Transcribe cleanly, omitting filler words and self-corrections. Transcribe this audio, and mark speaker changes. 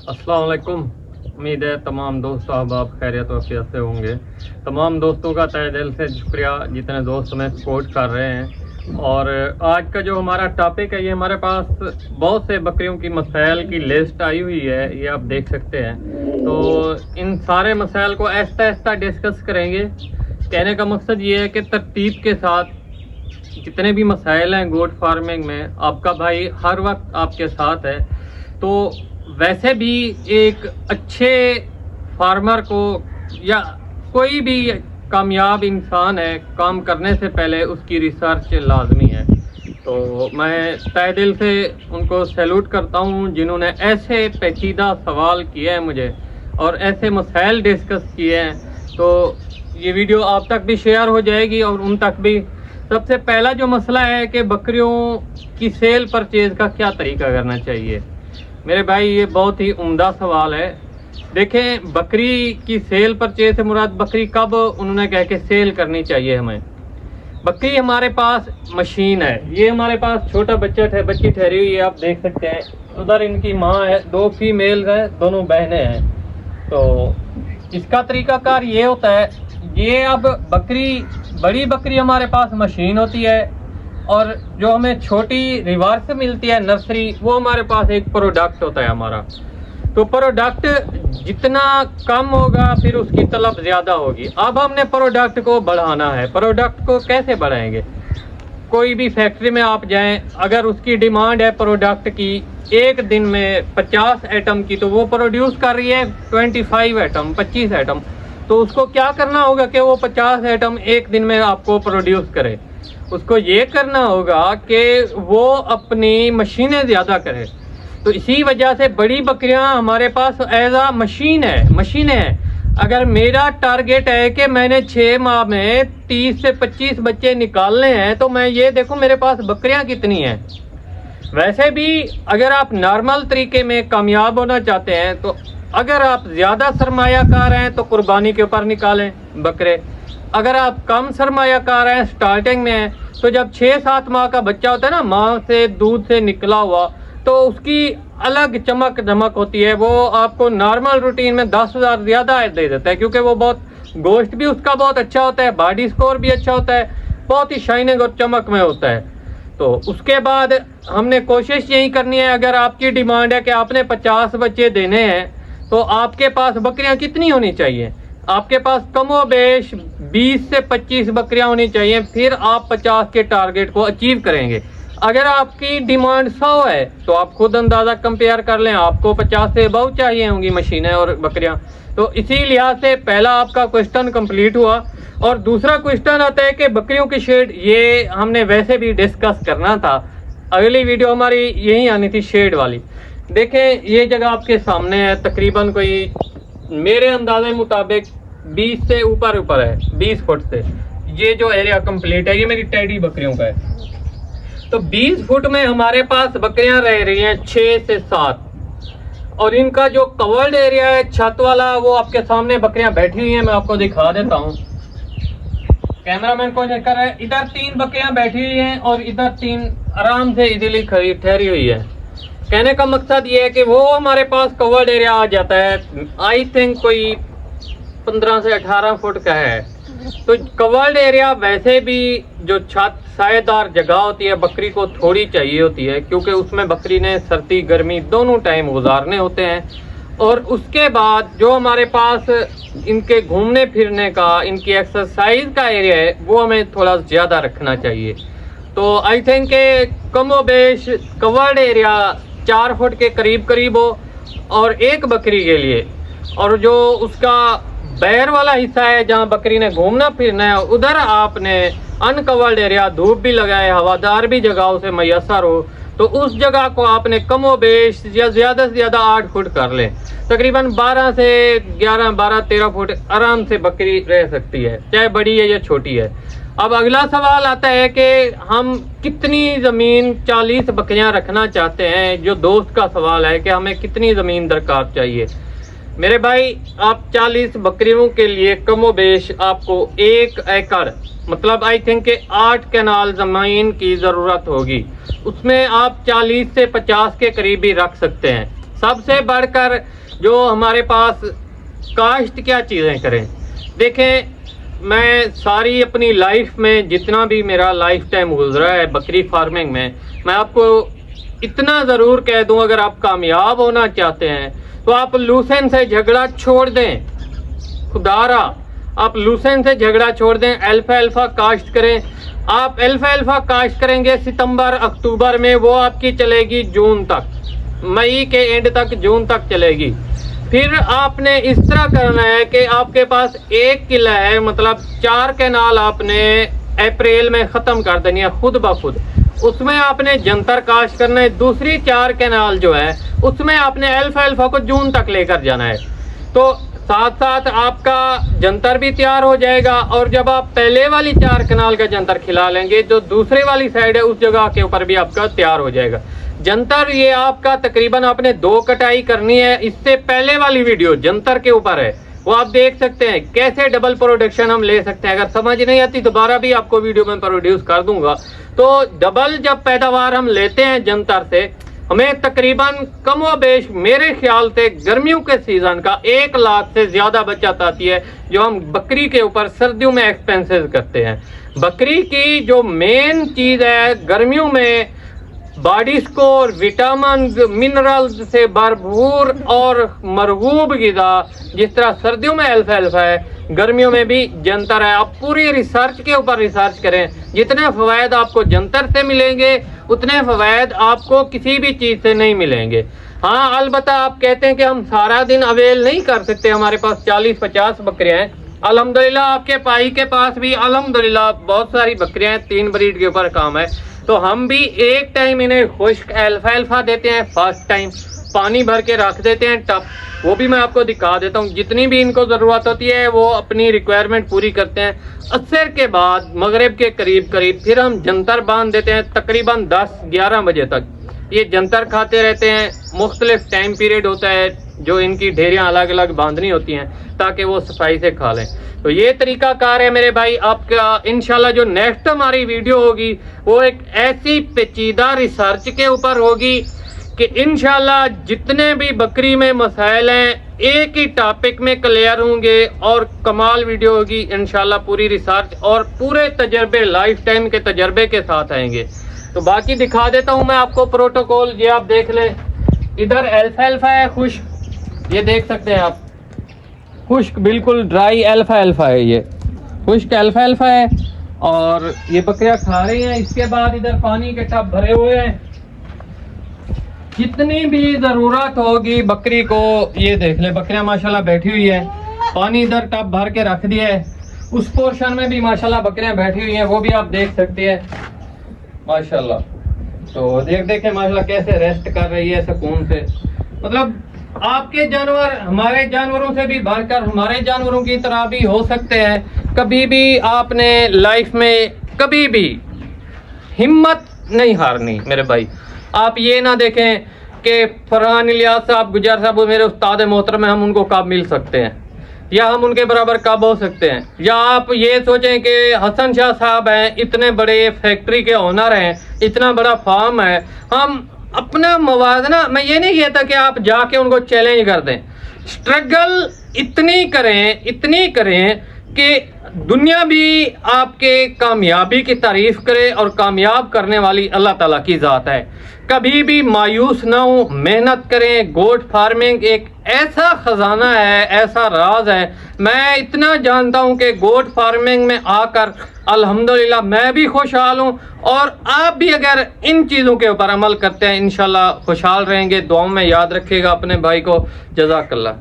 Speaker 1: अस्सलाम वालेकुम। उम्मीद है तमाम दोस्त आप खैरियत और आफियत से होंगे। तमाम दोस्तों का तहे दिल से शुक्रिया जितने दोस्त हमें सपोर्ट कर रहे हैं। और आज का जो हमारा टॉपिक है, ये हमारे पास बहुत से बकरियों की मसाइल की लिस्ट आई हुई है, ये आप देख सकते हैं। तो इन सारे मसाइल को आहिस्ता आहिस्ता डिस्कस करेंगे। कहने का मकसद ये है कि तरतीब के साथ जितने भी मसाइल हैं गोट फार्मिंग में, आपका भाई हर वक्त आपके साथ है। तो वैसे भी एक अच्छे फार्मर को या कोई भी कामयाब इंसान है, काम करने से पहले उसकी रिसर्च लाजमी है। तो मैं तहे दिल से उनको सैल्यूट करता हूँ जिन्होंने ऐसे पेचीदा सवाल किए हैं मुझे और ऐसे मसाइल डिस्कस किए हैं। तो ये वीडियो आप तक भी शेयर हो जाएगी और उन तक भी। सबसे पहला जो मसला है कि बकरियों की सेल परचेज का क्या तरीका करना चाहिए। मेरे भाई ये बहुत ही उम्दा सवाल है। देखें, बकरी की सेल परचेज से मुराद बकरी कब उन्होंने कह के सेल करनी चाहिए हमें। बकरी हमारे पास मशीन है। ये हमारे पास छोटा बच्ची ठहरी हुई है, आप देख सकते हैं। उधर इनकी माँ है, 2 फीमेल है, दोनों बहनें हैं। तो इसका तरीकाकार ये होता है, ये अब बड़ी बकरी हमारे पास मशीन होती है और जो हमें छोटी रिवर्स मिलती है नर्सरी, वो हमारे पास एक प्रोडक्ट होता है हमारा। तो प्रोडक्ट जितना कम होगा फिर उसकी तलब ज़्यादा होगी। अब हमने प्रोडक्ट को बढ़ाना है। प्रोडक्ट को कैसे बढ़ाएंगे? कोई भी फैक्ट्री में आप जाएं, अगर उसकी डिमांड है प्रोडक्ट की एक दिन में 50 आइटम की, तो वो प्रोड्यूस कर रही है 25 आइटम, 25 आइटम। तो उसको क्या करना होगा कि वो 50 आइटम एक दिन में आपको प्रोड्यूस करे। उसको ये करना होगा कि वो अपनी मशीनें ज़्यादा करे। तो इसी वजह से बड़ी बकरियां हमारे पास एज आ मशीनें हैं। अगर मेरा टारगेट है कि मैंने 6 माह में 30 से 25 बच्चे निकालने हैं, तो मैं ये देखूं मेरे पास बकरियां कितनी हैं। वैसे भी अगर आप नॉर्मल तरीके में कामयाब होना चाहते हैं, तो अगर आप ज़्यादा सरमायाकार हैं तो कुर्बानी के ऊपर निकालें बकरे। अगर आप कम सरमायाकार हैं, स्टार्टिंग में हैं, तो जब 6-7 माह का बच्चा होता है ना, माँ से दूध से निकला हुआ, तो उसकी अलग चमक धमक होती है। वो आपको नॉर्मल रूटीन में 10,000 ज़्यादा दे देता है, क्योंकि वो बहुत गोश्त भी उसका बहुत अच्छा होता है, बॉडी स्कोर भी अच्छा होता है, बहुत ही शाइनिंग और चमक में होता है। तो उसके बाद हमने कोशिश यही करनी है, अगर आपकी डिमांड है कि आपने 50 बच्चे देने हैं, तो आपके पास बकरियां कितनी होनी चाहिए? आपके पास कमोबेश 20 से 25 बकरियां होनी चाहिए, फिर आप 50 के टारगेट को अचीव करेंगे। अगर आपकी डिमांड 100 है, तो आप खुद अंदाज़ा कंपेयर कर लें, आपको 50 से अबव चाहिए होंगी मशीनें और बकरियां। तो इसी लिहाज से पहला आपका क्वेश्चन कंप्लीट हुआ। और दूसरा क्वेश्चन आता है कि बकरियों की शेड, ये हमने वैसे भी डिस्कस करना था। अगली वीडियो हमारी यही आनी थी, शेड वाली। देखें, ये जगह आपके सामने है, तकरीबन कोई मेरे अंदाजे मुताबिक 20 से ऊपर है, 20 फुट से ये जो एरिया कंप्लीट है। ये मेरी टेडी बकरियों का है। तो 20 फुट में हमारे पास बकरियां रह रही हैं 6 से 7। और इनका जो कवर्ड एरिया है, छत वाला, वो आपके सामने बकरियां बैठी हुई हैं। मैं आपको दिखा देता हूँ, कैमरामैन को चेक कर रहा है। इधर 3 बकरियां बैठी हुई हैं और इधर 3 आराम से इजीली ठहरी हुई है। कहने का मकसद ये है कि वो हमारे पास कवर्ड एरिया आ जाता है, आई थिंक कोई 15 से 18 फुट का है। तो कवर्ड एरिया, वैसे भी जो छत सायेदार जगह होती है, बकरी को थोड़ी चाहिए होती है, क्योंकि उसमें बकरी ने सर्दी गर्मी दोनों टाइम गुजारने होते हैं। और उसके बाद जो हमारे पास इनके घूमने फिरने का, इनकी एक्सरसाइज का एरिया है, वो हमें थोड़ा ज़्यादा रखना चाहिए। तो आई थिंक कमोबेश कवर्ड एरिया 4 फुट के करीब हो और एक बकरी के लिए। और जो उसका बैर वाला हिस्सा है, जहाँ बकरी ने घूमना फिरना है, उधर आपने अनकवर्ड एरिया, धूप भी लगाए, हवादार भी जगहों से मैसर हो, तो उस जगह को आपने कमोबेश या ज़्यादा से ज़्यादा 8 फुट कर लें। तकरीबन 12 से 11, 12, 13 फुट आराम से बकरी रह सकती है, चाहे बड़ी है या छोटी है। अब अगला सवाल आता है कि हम कितनी ज़मीन, 40 बकरियां रखना चाहते हैं। जो दोस्त का सवाल है कि हमें कितनी ज़मीन दरकार चाहिए। मेरे भाई, आप 40 बकरियों के लिए कमोबेश आपको 1 एकड़, मतलब आई थिंक 8 कैनाल ज़मीन की ज़रूरत होगी। उसमें आप 40 से 50 के करीब ही रख सकते हैं। सबसे बढ़कर जो हमारे पास काश्त क्या चीज़ें करें। देखें, मैं सारी अपनी लाइफ में जितना भी मेरा लाइफ टाइम गुजरा है बकरी फार्मिंग में, मैं आपको इतना ज़रूर कह दूं, अगर आप कामयाब होना चाहते हैं तो आप लूसेंट से झगड़ा छोड़ दें। खुदारा आप लूसेंट से झगड़ा छोड़ दें, अल्फा अल्फा काश्त करें। आप अल्फा अल्फा काश्त करेंगे सितंबर अक्टूबर में, वो आपकी चलेगी जून तक, मई के एंड तक, जून तक चलेगी। फिर आपने इस तरह करना है कि आपके पास 1 किला है, मतलब 4 कैनाल आपने अप्रैल में ख़त्म कर देनी है खुद ब खुद। उसमें आपने जंतर काश्त करना है। दूसरी 4 कैनाल जो है उसमें आपने अल्फा अल्फा को जून तक लेकर जाना है। तो साथ साथ आपका जंतर भी तैयार हो जाएगा, और जब आप पहले वाली 4 कैनाल का जंतर खिला लेंगे, जो दूसरे वाली साइड है उस जगह के ऊपर भी आपका तैयार हो जाएगा जंतर। ये आपका तकरीबन आपने 2 कटाई करनी है। इससे पहले वाली वीडियो जंतर के ऊपर है, वो आप देख सकते हैं कैसे डबल प्रोडक्शन हम ले सकते हैं। अगर समझ नहीं आती दोबारा भी आपको वीडियो में प्रोड्यूस कर दूंगा। तो डबल जब पैदावार हम लेते हैं जंतर से, हमें तकरीबन कम व बेश मेरे ख्याल से गर्मियों के सीजन का 1 लाख से ज्यादा बचत आती है, जो हम बकरी के ऊपर सर्दियों में एक्सपेंसेस करते हैं। बकरी की जो मेन चीज है गर्मियों में बॉडी स्कोर, विटामिन, मिनरल्स से भरपूर और मरगूब ग़िज़ा, जिस तरह सर्दियों में अल्फा अल्फा है, गर्मियों में भी जंतर है। आप पूरी रिसर्च के ऊपर रिसर्च करें, जितने फ़वायद आपको जंतर से मिलेंगे उतने फ़वायद आपको किसी भी चीज़ से नहीं मिलेंगे। हाँ, अलबत्ता आप कहते हैं कि हम सारा दिन अवेल नहीं कर सकते, हमारे पास 40-50 बकरियाँ हैं। अल्हम्दुलिल्लाह आपके भाई के पास भी अल्हम्दुलिल्लाह बहुत सारी बकरियाँ हैं, 3 ब्रीड के ऊपर काम है। तो हम भी एक टाइम इन्हें खुश्क अल्फा अल्फा देते हैं, फर्स्ट टाइम पानी भर के रख देते हैं टब, वो भी मैं आपको दिखा देता हूँ। जितनी भी इनको ज़रूरत होती है वो अपनी रिक्वायरमेंट पूरी करते हैं। असर के बाद मगरिब के करीब फिर हम जंतर बांध देते हैं, तकरीबन 10-11 बजे तक ये जंतर खाते रहते हैं। मुख्तलिफ टाइम पीरियड होता है जो इनकी ढेरियाँ अलग अलग बांधनी होती हैं ताकि वो सफाई से खा लें। तो ये तरीकाकार है मेरे भाई आपका। इंशाल्लाह जो नेक्स्ट हमारी वीडियो होगी वो एक ऐसी पेचीदा रिसर्च के ऊपर होगी कि इंशाल्लाह जितने भी बकरी में मसाइल हैं एक ही टॉपिक में क्लियर होंगे और कमाल वीडियो होगी इंशाल्लाह। पूरी रिसर्च और पूरे तजर्बे, लाइफ टाइम के तजर्बे के साथ आएंगे। तो बाकी दिखा देता हूँ मैं आपको प्रोटोकॉल, ये आप देख लें। इधर अल्फा अल्फा है खुश्क, ये देख सकते हैं आप, खुश्क बिल्कुल ड्राई अल्फा अल्फा है, ये खुश्क अल्फा अल्फा है और ये बकरियां खा रही हैं। इसके बाद इधर पानी के टब भरे हुए हैं, जितनी भी जरूरत होगी बकरी को, ये देख ले बकरियां माशाल्लाह बैठी हुई है। पानी इधर टब भर के रख दिया है, उस पोर्शन में भी माशाल्लाह बकरियां बैठी हुई हैं, वो भी आप देख सकते हैं माशाल्लाह। तो देख माशाल्लाह कैसे रेस्ट कर रही है सुकून से। मतलब आपके जानवर हमारे जानवरों से भी बढ़कर हमारे जानवरों की तरह भी हो सकते हैं। कभी भी आपने लाइफ में कभी भी हिम्मत नहीं हारनी मेरे भाई। आप ये ना देखें कि फरहान इलियास साहब, गुजर साहब वो मेरे उस्ताद मोहतरम हैं, हम उनको कब मिल सकते हैं या हम उनके बराबर कब हो सकते हैं। या आप ये सोचें कि हसन शाह साहब हैं, इतने बड़े फैक्ट्री के ओनर हैं, इतना बड़ा फार्म है, हम अपना मवाजना, मैं ये नहीं कहता कि आप जाके उनको चैलेंज कर दें। स्ट्रगल इतनी करें कि दुनिया भी आपके कामयाबी की तारीफ करे, और कामयाब करने वाली अल्लाह ताला की ज़ात है। कभी भी मायूस ना हो, मेहनत करें। गोट फार्मिंग एक ऐसा खजाना है, ऐसा राज है। मैं इतना जानता हूं कि गोट फार्मिंग में आकर अल्हम्दुलिल्लाह मैं भी खुशहाल हूं, और आप भी अगर इन चीज़ों के ऊपर अमल करते हैं इंशाल्लाह खुशहाल रहेंगे। दुआओं में याद रखिएगा अपने भाई को। जज़ाकल्लाह।